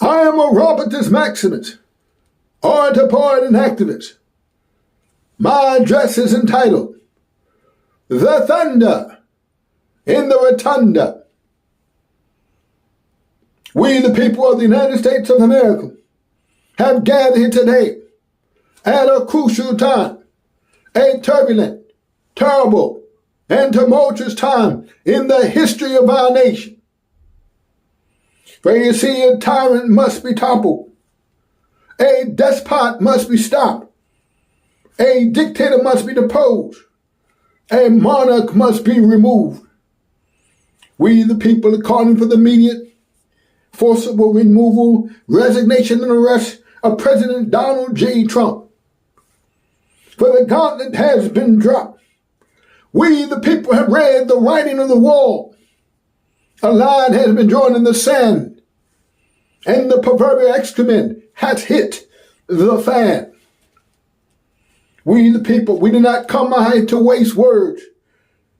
I am Orapotist Maximus, orator, poet, and activist. My address is entitled, The Thundah in the Rotunda. We, the people of the United States of America, have gathered here today at a crucial time, a turbulent, terrible, and tumultuous time in the history of our nation. For you see, a tyrant must be toppled, a despot must be stopped, a dictator must be deposed, a monarch must be removed. We, the people, are calling for the immediate, forcible removal, resignation, and arrest of President Donald J. Trump. For the gauntlet has been dropped. We, the people, have read the writing on the wall. A line has been drawn in the sand, and the proverbial excrement has hit the fan. We, the people, we do not come out to waste words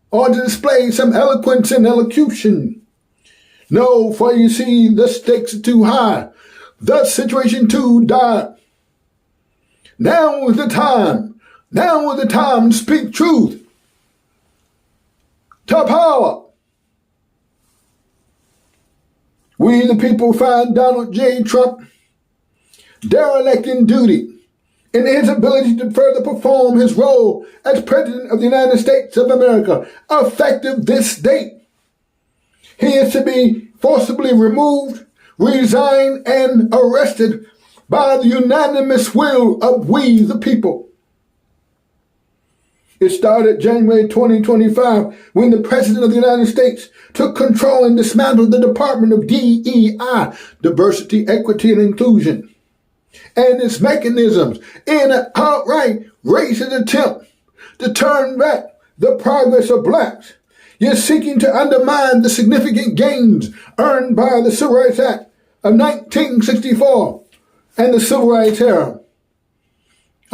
or to display some eloquence and elocution. No, for you see, the stakes are too high, the situation too dire. Now is the time to speak truth to power. We, the people, find Donald J. Trump derelict in duty in his ability to further perform his role as President of the United States of America, effective this date. He is to be forcibly removed, resigned, and arrested by the unanimous will of we, the people. It started January 2025 when the President of the United States took control and dismantled the Department of DEI, Diversity, Equity, and Inclusion, and its mechanisms in an outright racist attempt to turn back the progress of blacks. You're seeking to undermine the significant gains earned by the Civil Rights Act of 1964 and the Civil Rights era.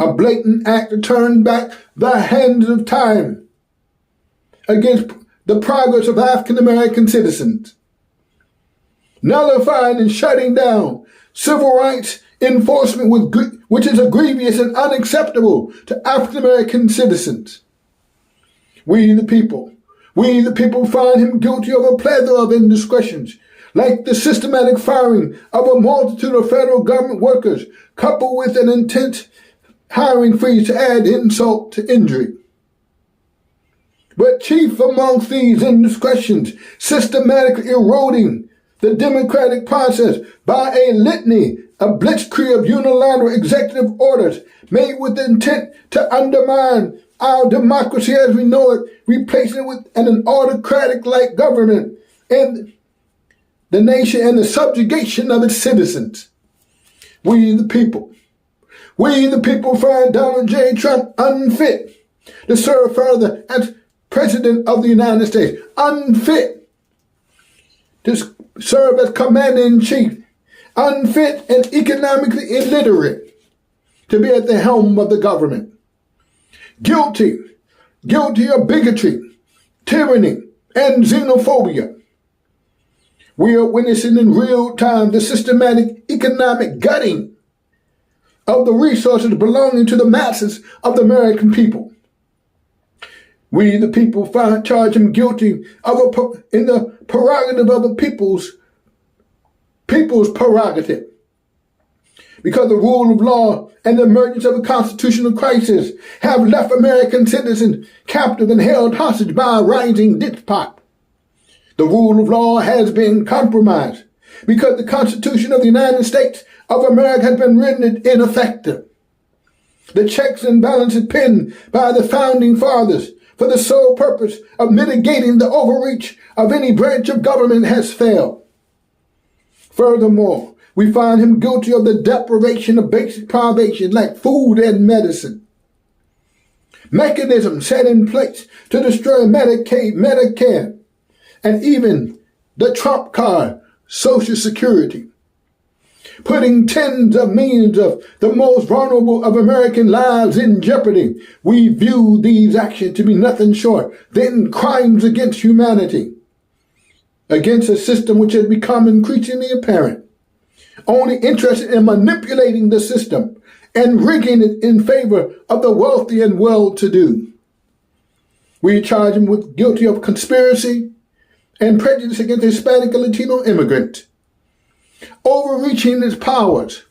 A blatant act to turn back the hands of time against the progress of African American citizens, nullifying and shutting down civil rights enforcement which is grievous and unacceptable to African American citizens. We the people find him guilty of a plethora of indiscretions, like the systematic firing of a multitude of federal government workers, coupled with an intense hiring freeze to add insult to injury. But chief amongst these indiscretions, systematically eroding the democratic process by a litany, a blitzkrieg of unilateral executive orders made with the intent to undermine our democracy as we know it, replacing it with an autocratic-like government and the nation and the subjugation of its citizens. We the people find Donald J. Trump unfit to serve further as President of the United States, unfit to serve as Commander-in-Chief, unfit and economically illiterate to be at the helm of the government. Guilty of bigotry, tyranny, and xenophobia. We are witnessing in real time the systematic economic gutting of the resources belonging to the masses of the American people. We, the people, charge him guilty in the prerogative of the people's prerogative. Because the rule of law and the emergence of a constitutional crisis have left American citizens captive and held hostage by a rising despot. The rule of law has been compromised because the Constitution of the United States of America has been rendered ineffective. The checks and balances penned by the founding fathers for the sole purpose of mitigating the overreach of any branch of government has failed. Furthermore, we find him guilty of the deprivation of basic privations like food and medicine. Mechanisms set in place to destroy Medicaid, Medicare, and even the Trump card, Social Security, putting tens of millions of the most vulnerable of American lives in jeopardy. We view these actions to be nothing short than crimes against humanity, against a system which has become increasingly apparent only interested in manipulating the system and rigging it in favor of the wealthy and well-to-do. We charge him with guilty of conspiracy and prejudice against Hispanic and Latino immigrants, overreaching his powers.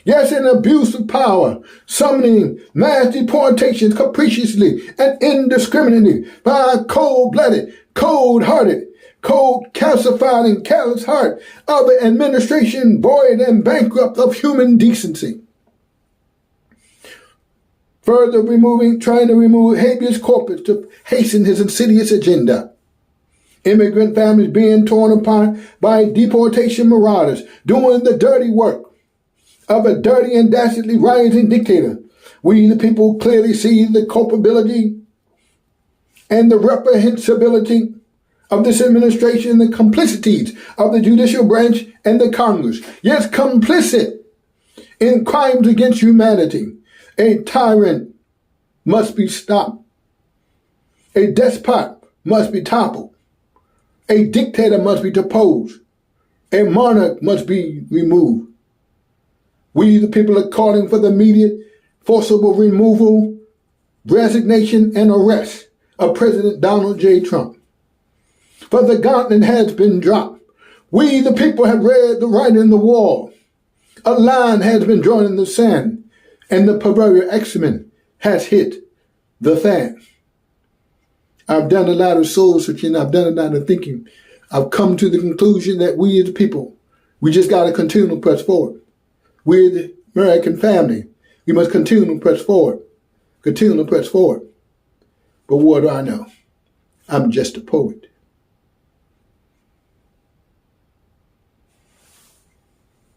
Yes, an abuse of power, summoning mass deportations capriciously and indiscriminately by a cold-blooded, cold-hearted, cold-calcified and callous heart of an administration void and bankrupt of human decency. Further trying to remove habeas corpus to hasten his insidious agenda. Immigrant families being torn apart by deportation marauders, doing the dirty work of a dirty and dastardly rising dictator. We, the people, clearly see the culpability and the reprehensibility of this administration, the complicities of the judicial branch and the Congress. Yes, complicit in crimes against humanity. A tyrant must be stopped. A despot must be toppled. A dictator must be deposed. A monarch must be removed. We, the people, are calling for the immediate, forcible removal, resignation, and arrest of President Donald J. Trump. For the gauntlet has been dropped. We, the people, have read the writing on the wall. A line has been drawn in the sand, and the proverbial excrement has hit the fan. I've done a lot of soul searching. I've done a lot of thinking. I've come to the conclusion that we as people, we just got to continue to press forward. We're the American family. We must continue to press forward. Continue to press forward. But what do I know? I'm just a poet.